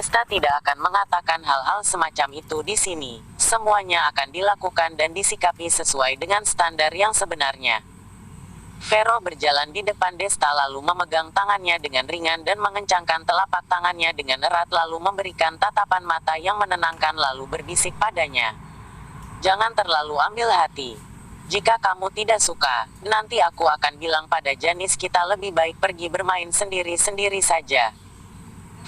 Desta tidak akan mengatakan hal-hal semacam itu di sini. Semuanya akan dilakukan dan disikapi sesuai dengan standar yang sebenarnya. Vero berjalan di depan Desta lalu memegang tangannya dengan ringan dan mengencangkan telapak tangannya dengan erat lalu memberikan tatapan mata yang menenangkan lalu berbisik padanya. Jangan terlalu ambil hati. Jika kamu tidak suka, nanti aku akan bilang pada Janice kita lebih baik pergi bermain sendiri-sendiri saja.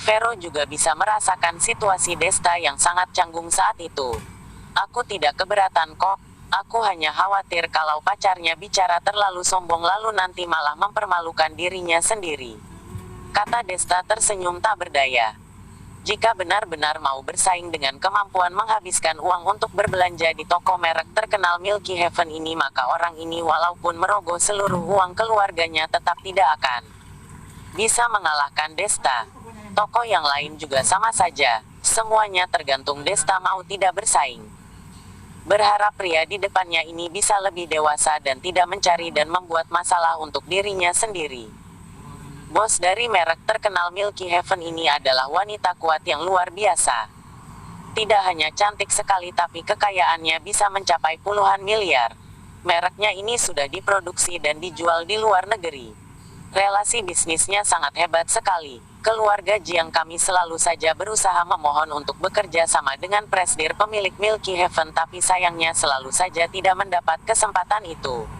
Vero juga bisa merasakan situasi Desta yang sangat canggung saat itu. Aku tidak keberatan kok, aku hanya khawatir kalau pacarnya bicara terlalu sombong lalu nanti malah mempermalukan dirinya sendiri. Kata Desta tersenyum tak berdaya. Jika benar-benar mau bersaing dengan kemampuan menghabiskan uang untuk berbelanja di toko merek terkenal Milky Heaven ini maka orang ini walaupun merogoh seluruh uang keluarganya tetap tidak akan bisa mengalahkan Desta. Toko yang lain juga sama saja, semuanya tergantung Desta mau tidak bersaing. Berharap pria di depannya ini bisa lebih dewasa dan tidak mencari dan membuat masalah untuk dirinya sendiri. Bos dari merek terkenal Milky Heaven ini adalah wanita kuat yang luar biasa. Tidak hanya cantik sekali tapi kekayaannya bisa mencapai puluhan miliar. Mereknya ini sudah diproduksi dan dijual di luar negeri. Relasi bisnisnya sangat hebat sekali. Keluarga Jiang kami selalu saja berusaha memohon untuk bekerja sama dengan presidir pemilik Milky Heaven tapi sayangnya selalu saja tidak mendapat kesempatan itu.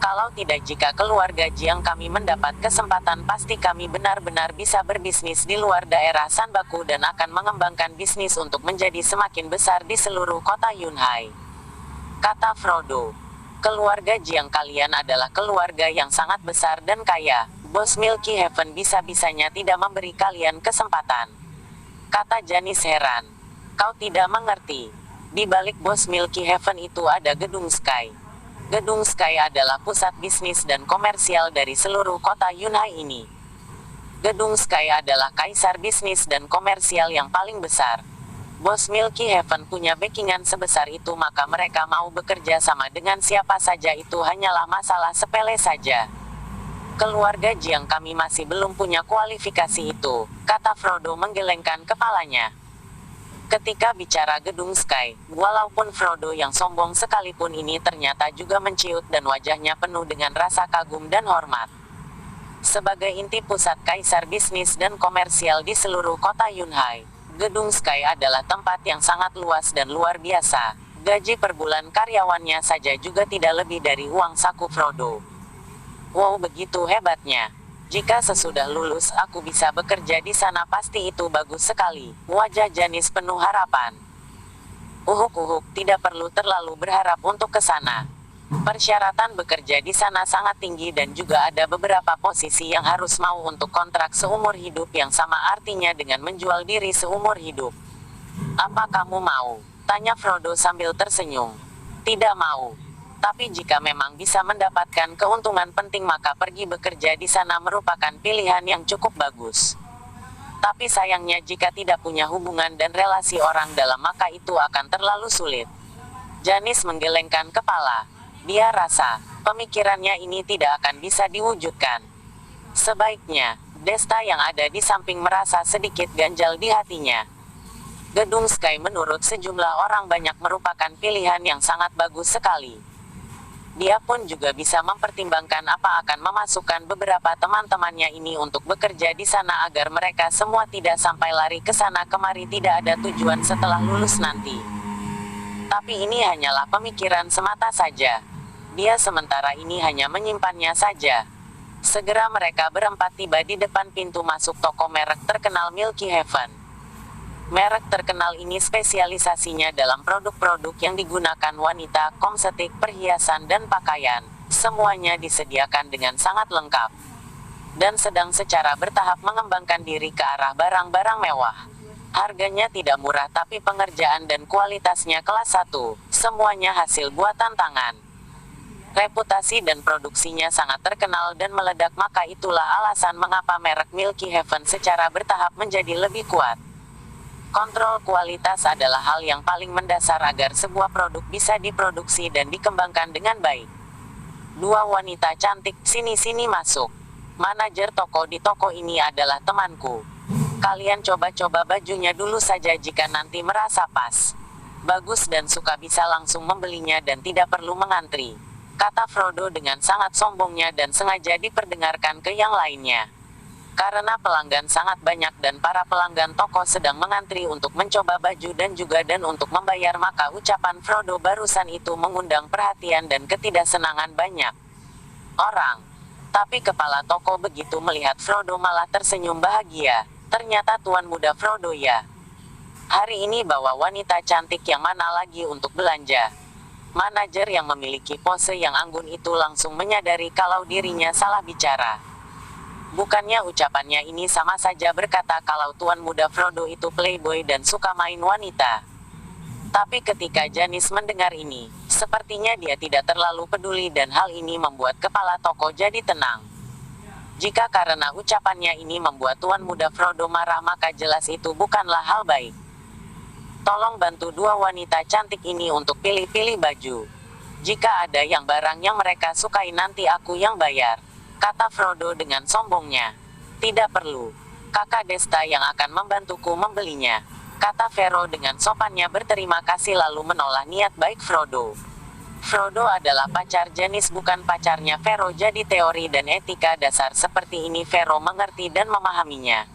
Kalau tidak jika keluarga Jiang kami mendapat kesempatan pasti kami benar-benar bisa berbisnis di luar daerah Sanbaku dan akan mengembangkan bisnis untuk menjadi semakin besar di seluruh kota Yunhai. Kata Frodo. Keluarga Jiang kalian adalah keluarga yang sangat besar dan kaya. Bos Milky Heaven bisa-bisanya tidak memberi kalian kesempatan. Kata Janice heran. Kau tidak mengerti. Di balik bos Milky Heaven itu ada Gedung Sky. Gedung Sky adalah pusat bisnis dan komersial dari seluruh kota Yunhai ini. Gedung Sky adalah kaisar bisnis dan komersial yang paling besar. Bos Milky Heaven punya backingan sebesar itu maka mereka mau bekerja sama dengan siapa saja itu hanyalah masalah sepele saja. Keluarga Jiang kami masih belum punya kualifikasi itu, kata Frodo menggelengkan kepalanya. Ketika bicara Gedung Sky, walaupun Frodo yang sombong sekalipun ini ternyata juga menciut dan wajahnya penuh dengan rasa kagum dan hormat. Sebagai inti pusat kaisar bisnis dan komersial di seluruh kota Yunhai, Gedung Sky adalah tempat yang sangat luas dan luar biasa. Gaji per bulan karyawannya saja juga tidak lebih dari uang saku Frodo. Wow, begitu hebatnya. Jika sesudah lulus aku bisa bekerja di sana pasti itu bagus sekali. Wajah Janice penuh harapan. Uhuk, tidak perlu terlalu berharap untuk ke sana. Persyaratan bekerja di sana sangat tinggi dan juga ada beberapa posisi yang harus mau untuk kontrak seumur hidup yang sama artinya dengan menjual diri seumur hidup. Apa kamu mau? Tanya Frodo sambil tersenyum. Tidak mau. Tapi jika memang bisa mendapatkan keuntungan penting maka pergi bekerja di sana merupakan pilihan yang cukup bagus. Tapi sayangnya jika tidak punya hubungan dan relasi orang dalam maka itu akan terlalu sulit. Janice menggelengkan kepala. Dia rasa, pemikirannya ini tidak akan bisa diwujudkan. Sebaiknya, Desta yang ada di samping merasa sedikit ganjal di hatinya. Gedung Sky menurut sejumlah orang banyak merupakan pilihan yang sangat bagus sekali. Dia pun juga bisa mempertimbangkan apa akan memasukkan beberapa teman-temannya ini untuk bekerja di sana agar mereka semua tidak sampai lari ke sana kemari tidak ada tujuan setelah lulus nanti. Tapi ini hanyalah pemikiran semata saja. Dia sementara ini hanya menyimpannya saja. Segera mereka berempat tiba di depan pintu masuk toko merek terkenal Milky Heaven. Merek terkenal ini spesialisasinya dalam produk-produk yang digunakan wanita, kosmetik, perhiasan dan pakaian. Semuanya disediakan dengan sangat lengkap. Dan sedang secara bertahap mengembangkan diri ke arah barang-barang mewah. Harganya tidak murah tapi pengerjaan dan kualitasnya kelas 1. Semuanya hasil buatan tangan. Reputasi dan produksinya sangat terkenal dan meledak maka itulah alasan mengapa merek Milky Heaven secara bertahap menjadi lebih kuat. Kontrol kualitas adalah hal yang paling mendasar agar sebuah produk bisa diproduksi dan dikembangkan dengan baik. Dua wanita cantik, sini-sini masuk. Manajer toko di toko ini adalah temanku. Kalian coba-coba bajunya dulu saja jika nanti merasa pas. Bagus dan suka bisa langsung membelinya dan tidak perlu mengantri, kata Frodo dengan sangat sombongnya dan sengaja diperdengarkan ke yang lainnya. Karena pelanggan sangat banyak dan para pelanggan toko sedang mengantri untuk mencoba baju dan juga untuk membayar, maka ucapan Frodo barusan itu mengundang perhatian dan ketidaksenangan banyak orang. Tapi kepala toko begitu melihat Frodo malah tersenyum bahagia. Ternyata tuan muda Frodo ya. Hari ini bawa wanita cantik yang mana lagi untuk belanja. Manajer yang memiliki pose yang anggun itu langsung menyadari kalau dirinya salah bicara. Bukannya ucapannya ini sama saja berkata kalau tuan muda Frodo itu playboy dan suka main wanita. Tapi ketika Janis mendengar ini, sepertinya dia tidak terlalu peduli dan hal ini membuat kepala toko jadi tenang. Jika karena ucapannya ini membuat tuan muda Frodo marah, maka jelas itu bukanlah hal baik. Tolong bantu dua wanita cantik ini untuk pilih-pilih baju. Jika ada yang barang yang mereka sukai nanti aku yang bayar, kata Frodo dengan sombongnya. Tidak perlu. Kakak Desta yang akan membantuku membelinya, kata Fero dengan sopannya berterima kasih lalu menolak niat baik Frodo. Frodo adalah pacar Janis bukan pacarnya Fero, jadi teori dan etika dasar seperti ini Fero mengerti dan memahaminya.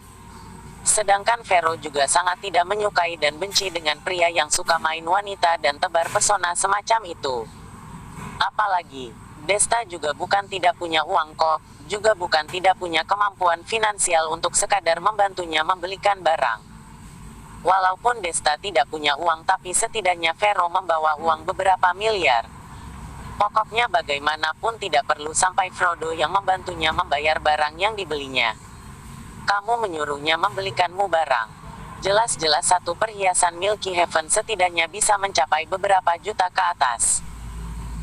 Sedangkan Fero juga sangat tidak menyukai dan benci dengan pria yang suka main wanita dan tebar pesona semacam itu. Apalagi, Desta juga bukan tidak punya uang kok, juga bukan tidak punya kemampuan finansial untuk sekadar membantunya membelikan barang. Walaupun Desta tidak punya uang tapi setidaknya Fero membawa uang beberapa miliar. Pokoknya bagaimanapun tidak perlu sampai Frodo yang membantunya membayar barang yang dibelinya. Kamu menyuruhnya membelikanmu barang. Jelas-jelas satu perhiasan Milky Heaven setidaknya bisa mencapai beberapa juta ke atas.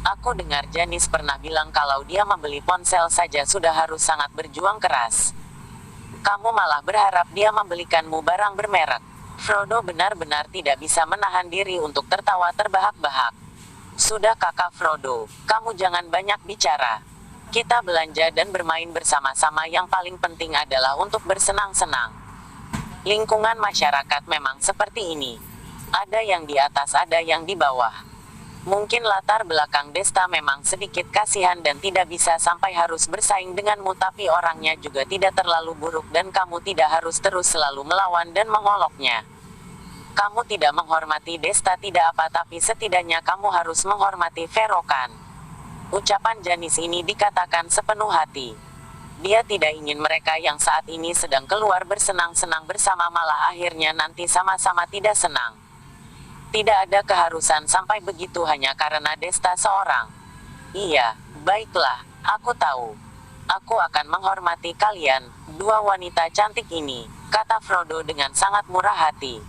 Aku dengar Janis pernah bilang kalau dia membeli ponsel saja sudah harus sangat berjuang keras. Kamu malah berharap dia membelikanmu barang bermerek. Frodo benar-benar tidak bisa menahan diri untuk tertawa terbahak-bahak. Sudah kakak Frodo, kamu jangan banyak bicara. Kita belanja dan bermain bersama-sama, yang paling penting adalah untuk bersenang-senang. Lingkungan masyarakat memang seperti ini. Ada yang di atas, ada yang di bawah. Mungkin latar belakang Desta memang sedikit kasihan dan tidak bisa sampai harus bersaing denganmu, tapi orangnya juga tidak terlalu buruk dan kamu tidak harus terus selalu melawan dan mengoloknya. Kamu tidak menghormati Desta tidak apa, tapi setidaknya kamu harus menghormati Fero kan? Ucapan Janis ini dikatakan sepenuh hati. Dia tidak ingin mereka yang saat ini sedang keluar bersenang-senang bersama malah akhirnya nanti sama-sama tidak senang. Tidak ada keharusan sampai begitu hanya karena Desta seorang. Iya, baiklah, aku tahu. Aku akan menghormati kalian, dua wanita cantik ini, kata Frodo dengan sangat murah hati.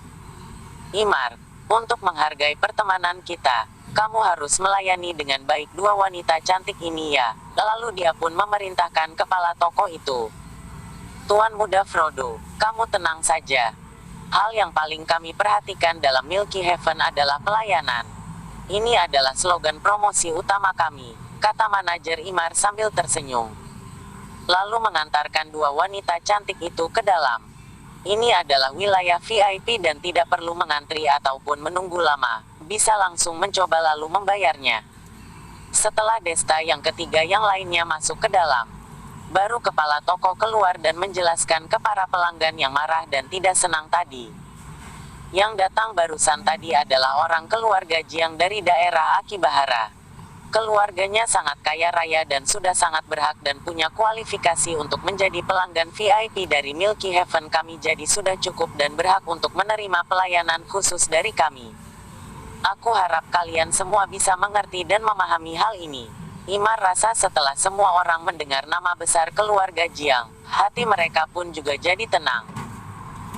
Imar, untuk menghargai pertemanan kita, kamu harus melayani dengan baik dua wanita cantik ini ya. Lalu dia pun memerintahkan kepala toko itu. Tuan muda Frodo, kamu tenang saja. Hal yang paling kami perhatikan dalam Milky Heaven adalah pelayanan. Ini adalah slogan promosi utama kami, kata manajer Imar sambil tersenyum. Lalu mengantarkan dua wanita cantik itu ke dalam. Ini adalah wilayah VIP dan tidak perlu mengantri ataupun menunggu lama. Bisa langsung mencoba lalu membayarnya. Setelah Desta yang ketiga yang lainnya masuk ke dalam, baru kepala toko keluar dan menjelaskan ke para pelanggan yang marah dan tidak senang tadi. Yang datang barusan tadi adalah orang keluarga Jiang dari daerah Akibahara. Keluarganya sangat kaya raya dan sudah sangat berhak dan punya kualifikasi untuk menjadi pelanggan VIP dari Milky Heaven kami, jadi sudah cukup dan berhak untuk menerima pelayanan khusus dari kami. Aku harap kalian semua bisa mengerti dan memahami hal ini. Imar rasa setelah semua orang mendengar nama besar keluarga Jiang, hati mereka pun juga jadi tenang.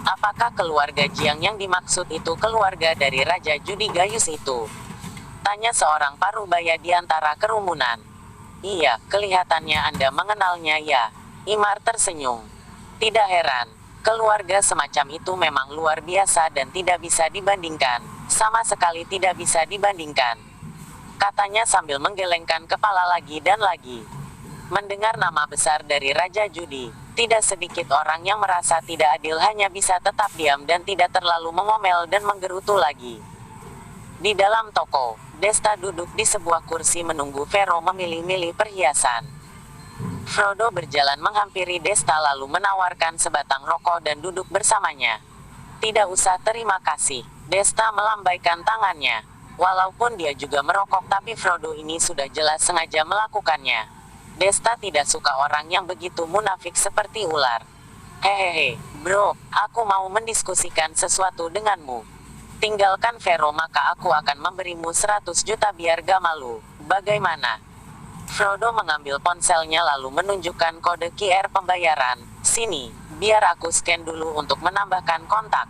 Apakah keluarga Jiang yang dimaksud itu keluarga dari Raja Judi Gayus itu? Tanya seorang parubaya di antara kerumunan. Iya, kelihatannya Anda mengenalnya ya. Imar tersenyum. Tidak heran, keluarga semacam itu memang luar biasa dan tidak bisa dibandingkan. Sama sekali tidak bisa dibandingkan, katanya sambil menggelengkan kepala lagi dan lagi. Mendengar nama besar dari Raja Judi, Tidak sedikit orang yang merasa tidak adil hanya bisa tetap diam dan tidak terlalu mengomel dan menggerutu lagi. Di dalam toko, Desta duduk di sebuah kursi menunggu Vero memilih-milih perhiasan. Frodo berjalan menghampiri Desta lalu menawarkan sebatang rokok dan duduk bersamanya. Tidak usah, terima kasih. Desta melambaikan tangannya. Walaupun dia juga merokok, tapi Frodo ini sudah jelas sengaja melakukannya. Desta tidak suka orang yang begitu munafik seperti ular. Hehehe, bro, aku mau mendiskusikan sesuatu denganmu. Tinggalkan Vero maka aku akan memberimu 100 juta biar gak malu. Bagaimana? Frodo mengambil ponselnya lalu menunjukkan kode QR pembayaran. Sini, biar aku scan dulu untuk menambahkan kontak.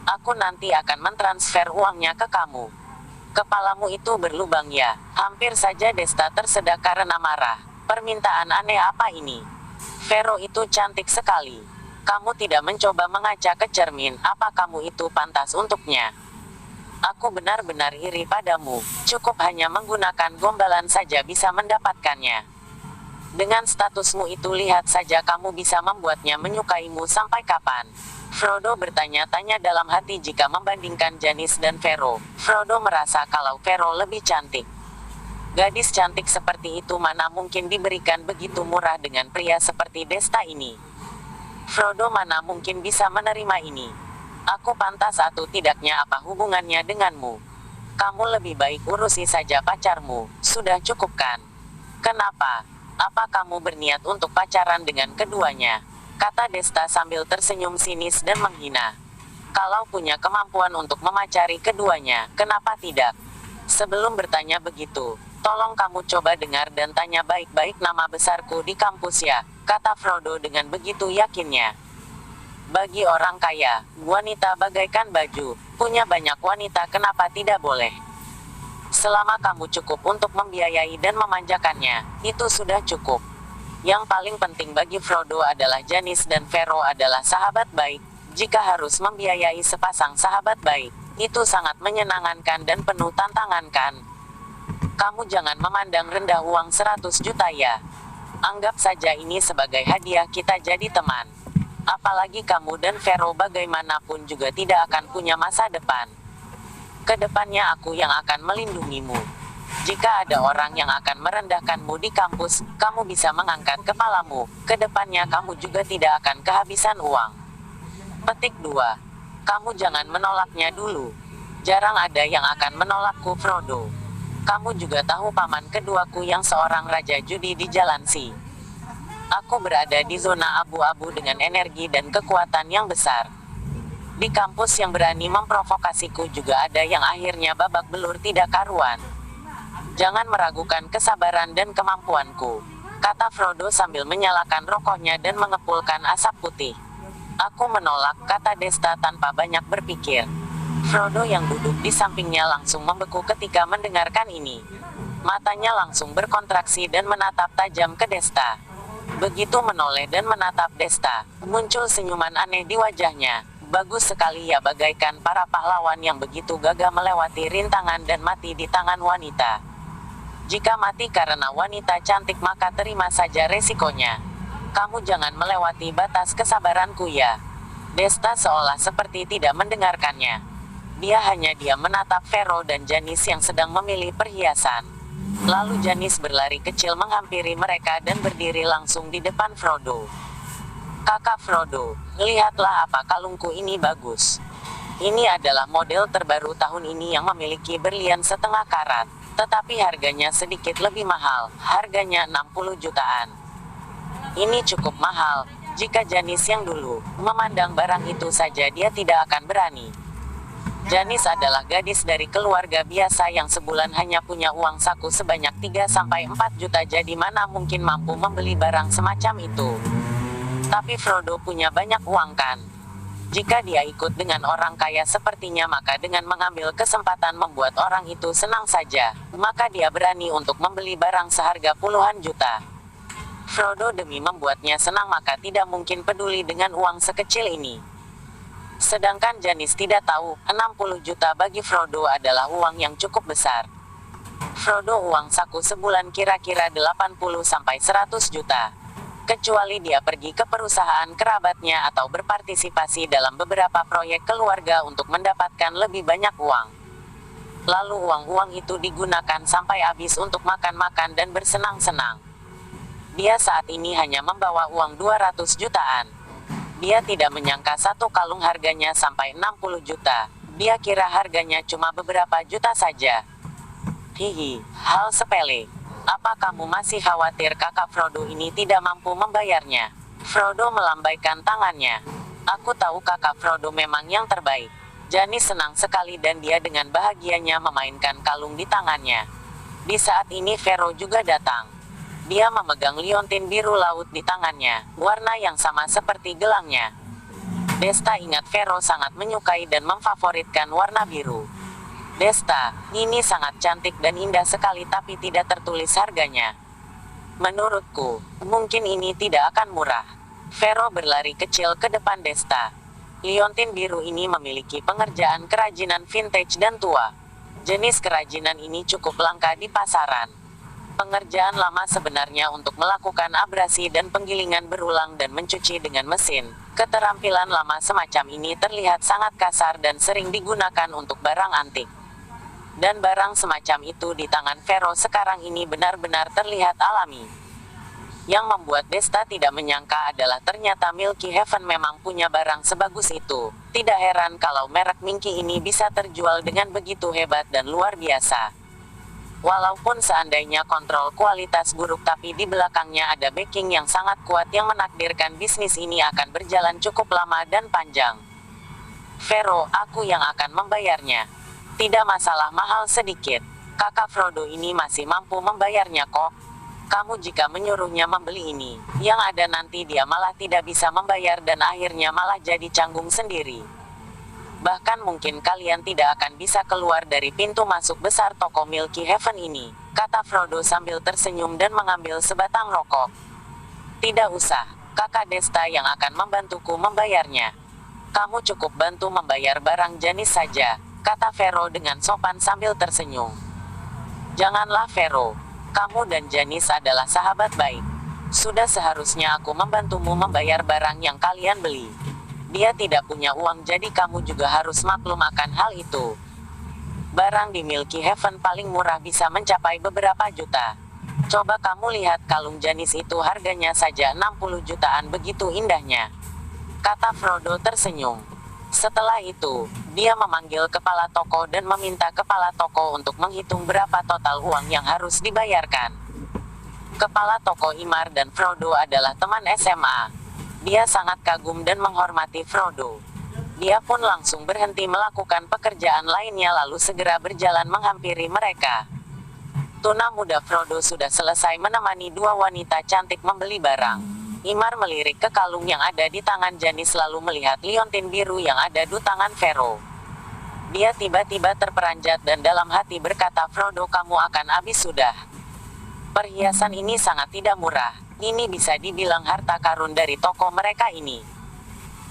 Aku nanti akan mentransfer uangnya ke kamu. Kepalamu itu berlubang ya. Hampir saja Desta tersedak karena marah. Permintaan aneh apa ini? Vero itu cantik sekali. Kamu tidak mencoba mengaca ke cermin, apa kamu itu pantas untuknya? Aku benar-benar iri padamu, cukup hanya menggunakan gombalan saja bisa mendapatkannya. Dengan statusmu itu lihat saja kamu bisa membuatnya menyukaimu sampai kapan? Frodo bertanya-tanya dalam hati jika membandingkan Janis dan Vero. Frodo merasa kalau Vero lebih cantik. Gadis cantik seperti itu mana mungkin diberikan begitu murah dengan pria seperti Desta ini? Frodo mana mungkin bisa menerima ini. Aku pantas atau tidaknya apa hubungannya denganmu? Kamu lebih baik urusi saja pacarmu, sudah cukup kan? Kenapa? Apa kamu berniat untuk pacaran dengan keduanya? Kata Desta sambil tersenyum sinis dan menghina. Kalau punya kemampuan untuk memacari keduanya, kenapa tidak? Sebelum bertanya begitu, tolong kamu coba dengar dan tanya baik-baik nama besarku di kampus ya, kata Frodo dengan begitu yakinnya. Bagi orang kaya, wanita bagaikan baju, punya banyak wanita kenapa tidak boleh? Selama kamu cukup untuk membiayai dan memanjakannya, itu sudah cukup. Yang paling penting bagi Frodo adalah Janis dan Vero adalah sahabat baik. Jika harus membiayai sepasang sahabat baik, itu sangat menyenangkan dan penuh tantangan kan? Kamu jangan memandang rendah uang 100 juta ya. Anggap saja ini sebagai hadiah kita jadi teman. Apalagi kamu dan Vero bagaimanapun juga tidak akan punya masa depan. Kedepannya aku yang akan melindungimu. Jika ada orang yang akan merendahkanmu di kampus, kamu bisa mengangkat kepalamu. Kedepannya kamu juga tidak akan kehabisan uang. Petik 2. Kamu jangan menolaknya dulu. Jarang ada yang akan menolakku Frodo. Kamu juga tahu paman keduaku yang seorang raja judi di Jalan Si. Aku berada di zona abu-abu dengan energi dan kekuatan yang besar. Di kampus yang berani memprovokasiku juga ada yang akhirnya babak belur tidak karuan. Jangan meragukan kesabaran dan kemampuanku, kata Frodo sambil menyalakan rokoknya dan mengepulkan asap putih. Aku menolak, kata Desta tanpa banyak berpikir. Frodo yang duduk di sampingnya langsung membeku ketika mendengarkan ini. Matanya langsung berkontraksi dan menatap tajam ke Desta. Begitu menoleh dan menatap Desta, muncul senyuman aneh di wajahnya. Bagus sekali ya, bagaikan para pahlawan yang begitu gagah melewati rintangan dan mati di tangan wanita. Jika mati karena wanita cantik maka terima saja resikonya. Kamu jangan melewati batas kesabaranku ya. Desta seolah seperti tidak mendengarkannya. Dia hanya diam menatap Vero dan Janis yang sedang memilih perhiasan. Lalu Janis berlari kecil menghampiri mereka dan berdiri langsung di depan Frodo. Kakak Frodo, lihatlah apa kalungku ini bagus. Ini adalah model terbaru tahun ini yang memiliki berlian setengah karat. Tetapi harganya sedikit lebih mahal, harganya 60 jutaan. Ini cukup mahal. Jika Janis yang dulu memandang barang itu saja dia tidak akan berani. Janis adalah gadis dari keluarga biasa yang sebulan hanya punya uang saku sebanyak 3-4 juta, jadi mana mungkin mampu membeli barang semacam itu. Tapi Frodo punya banyak uang kan? Jika dia ikut dengan orang kaya sepertinya maka dengan mengambil kesempatan membuat orang itu senang saja, maka dia berani untuk membeli barang seharga puluhan juta. Frodo demi membuatnya senang maka tidak mungkin peduli dengan uang sekecil ini. Sedangkan Janis tidak tahu, 60 juta bagi Frodo adalah uang yang cukup besar. Frodo uang saku sebulan kira-kira 80-100 juta. Kecuali dia pergi ke perusahaan kerabatnya atau berpartisipasi dalam beberapa proyek keluarga untuk mendapatkan lebih banyak uang. Lalu uang-uang itu digunakan sampai habis untuk makan-makan dan bersenang-senang. Dia saat ini hanya membawa uang 200 jutaan. Dia tidak menyangka satu kalung harganya sampai 60 juta. Dia kira harganya cuma beberapa juta saja. Hihi, hal sepele. Apa kamu masih khawatir kakak Frodo ini tidak mampu membayarnya? Frodo melambaikan tangannya. Aku tahu kakak Frodo memang yang terbaik. Janis senang sekali dan dia dengan bahagianya memainkan kalung di tangannya. Di saat ini Fero juga datang. Dia memegang liontin biru laut di tangannya, warna yang sama seperti gelangnya. Desta ingat Fero sangat menyukai dan memfavoritkan warna biru. Desta, ini sangat cantik dan indah sekali tapi tidak tertulis harganya. Menurutku, mungkin ini tidak akan murah. Fero berlari kecil ke depan Desta. Liontin biru ini memiliki pengerjaan kerajinan vintage dan tua. Jenis kerajinan ini cukup langka di pasaran. Pengerjaan lama sebenarnya untuk melakukan abrasi dan penggilingan berulang dan mencuci dengan mesin. Keterampilan lama semacam ini terlihat sangat kasar dan sering digunakan untuk barang antik. Dan barang semacam itu di tangan Fero sekarang ini benar-benar terlihat alami. Yang membuat Desta tidak menyangka adalah ternyata Milky Heaven memang punya barang sebagus itu. Tidak heran kalau merek Minky ini bisa terjual dengan begitu hebat dan luar biasa. Walaupun seandainya kontrol kualitas buruk tapi di belakangnya ada backing yang sangat kuat yang menakdirkan bisnis ini akan berjalan cukup lama dan panjang. Fero, aku yang akan membayarnya. Tidak masalah mahal sedikit. Kakak Frodo ini masih mampu membayarnya kok. Kamu jika menyuruhnya membeli ini, yang ada nanti dia malah tidak bisa membayar dan akhirnya malah jadi canggung sendiri. Bahkan mungkin kalian tidak akan bisa keluar dari pintu masuk besar toko Milky Heaven ini, kata Frodo sambil tersenyum dan mengambil sebatang rokok. Tidak usah, kakak Desta yang akan membantuku membayarnya. Kamu cukup bantu membayar barang Janis saja, kata Fero dengan sopan sambil tersenyum. Janganlah Fero, kamu dan Janis adalah sahabat baik. Sudah seharusnya aku membantumu membayar barang yang kalian beli. Dia tidak punya uang jadi kamu juga harus maklum akan hal itu. Barang di Milky Heaven paling murah bisa mencapai beberapa juta. Coba kamu lihat kalung Janis itu harganya saja 60 jutaan begitu indahnya. Kata Frodo tersenyum. Setelah itu, dia memanggil kepala toko dan meminta kepala toko untuk menghitung berapa total uang yang harus dibayarkan. Kepala toko Imar dan Frodo adalah teman SMA. Dia sangat kagum dan menghormati Frodo. Dia pun langsung berhenti melakukan pekerjaan lainnya lalu segera berjalan menghampiri mereka. Tuna muda Frodo sudah selesai menemani dua wanita cantik membeli barang. Imar melirik ke kalung yang ada di tangan Janis lalu melihat liontin biru yang ada di tangan Fero. Dia tiba-tiba terperanjat dan dalam hati berkata, Frodo, kamu akan habis sudah. Perhiasan ini sangat tidak murah. Ini bisa dibilang harta karun dari toko mereka ini.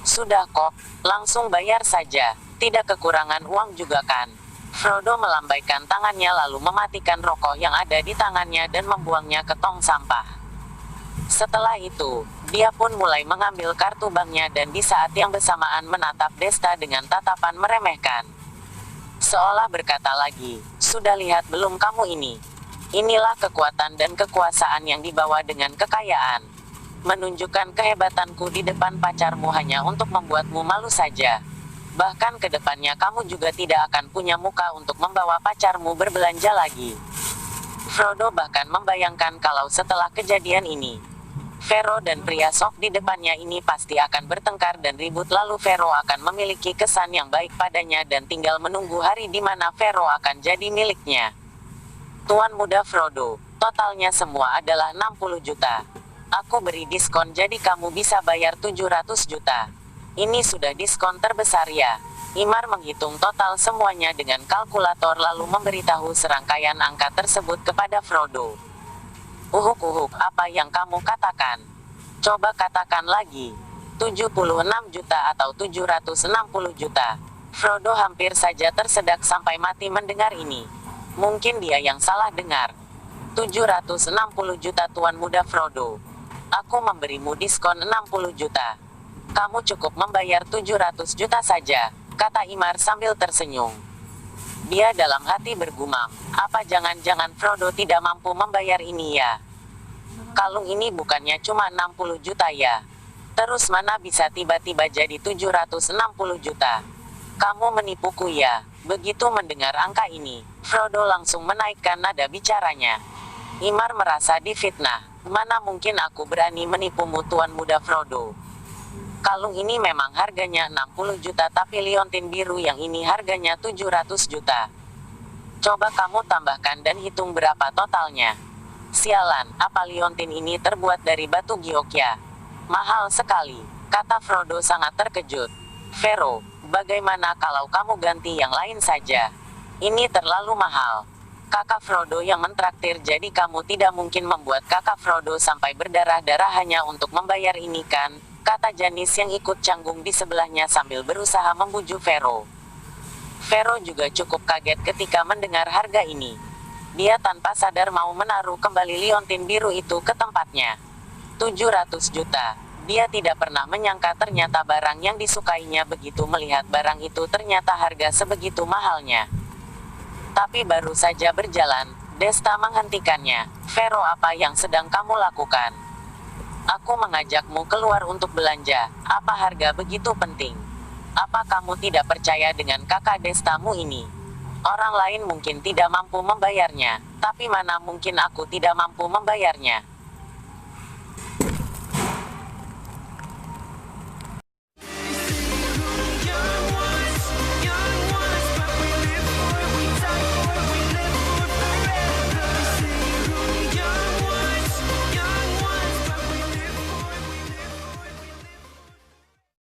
Sudah kok, langsung bayar saja. Tidak kekurangan uang juga kan. Frodo melambaikan tangannya lalu mematikan rokok yang ada di tangannya dan membuangnya ke tong sampah. Setelah itu, dia pun mulai mengambil kartu banknya dan di saat yang bersamaan menatap Desta dengan tatapan meremehkan. Seolah berkata lagi, sudah lihat belum kamu ini? Inilah kekuatan dan kekuasaan yang dibawa dengan kekayaan. Menunjukkan kehebatanku di depan pacarmu hanya untuk membuatmu malu saja. Bahkan ke depannya kamu juga tidak akan punya muka untuk membawa pacarmu berbelanja lagi. Frodo bahkan membayangkan kalau setelah kejadian ini, Fero dan pria sok di depannya ini pasti akan bertengkar dan ribut lalu Fero akan memiliki kesan yang baik padanya dan tinggal menunggu hari di mana Fero akan jadi miliknya. Tuan muda Frodo, totalnya semua adalah 60 juta. Aku beri diskon jadi kamu bisa bayar 700 juta. Ini sudah diskon terbesar ya. Imar menghitung total semuanya dengan kalkulator lalu memberitahu serangkaian angka tersebut kepada Frodo. Uhuk, apa yang kamu katakan? Coba katakan lagi. 76 juta atau 760 juta. Frodo hampir saja tersedak sampai mati mendengar ini. Mungkin dia yang salah dengar. 760 juta Tuan muda Frodo. Aku memberimu diskon 60 juta. Kamu cukup membayar 700 juta saja, kata Imar sambil tersenyum. Dia dalam hati bergumam, apa jangan-jangan Frodo tidak mampu membayar ini ya? Kalung ini bukannya cuma 60 juta ya? Terus mana bisa tiba-tiba jadi 760 juta? Kamu menipuku ya? Begitu mendengar angka ini, Frodo langsung menaikkan nada bicaranya. Imar merasa difitnah. Mana mungkin aku berani menipumu Tuan Muda Frodo? Kalung ini memang harganya 60 juta tapi liontin biru yang ini harganya 700 juta. Coba kamu tambahkan dan hitung berapa totalnya. Sialan, apa liontin ini terbuat dari batu giok ya? Mahal sekali, kata Frodo sangat terkejut. Fero, bagaimana kalau kamu ganti yang lain saja? Ini terlalu mahal. Kakak Frodo yang mentraktir, jadi kamu tidak mungkin membuat kakak Frodo sampai berdarah-darah hanya untuk membayar ini kan? Kata Janis yang ikut canggung di sebelahnya sambil berusaha membujuk Fero. Fero juga cukup kaget ketika mendengar harga ini. Dia tanpa sadar mau menaruh kembali liontin biru itu ke tempatnya. 700 juta. Dia tidak pernah menyangka ternyata barang yang disukainya begitu melihat barang itu ternyata harga sebegitu mahalnya. Tapi baru saja berjalan, Desta menghentikannya. Fero, apa yang sedang kamu lakukan? Aku mengajakmu keluar untuk belanja. Apa harga begitu penting? Apa kamu tidak percaya dengan kakak Destamu ini? Orang lain mungkin tidak mampu membayarnya, tapi mana mungkin aku tidak mampu membayarnya.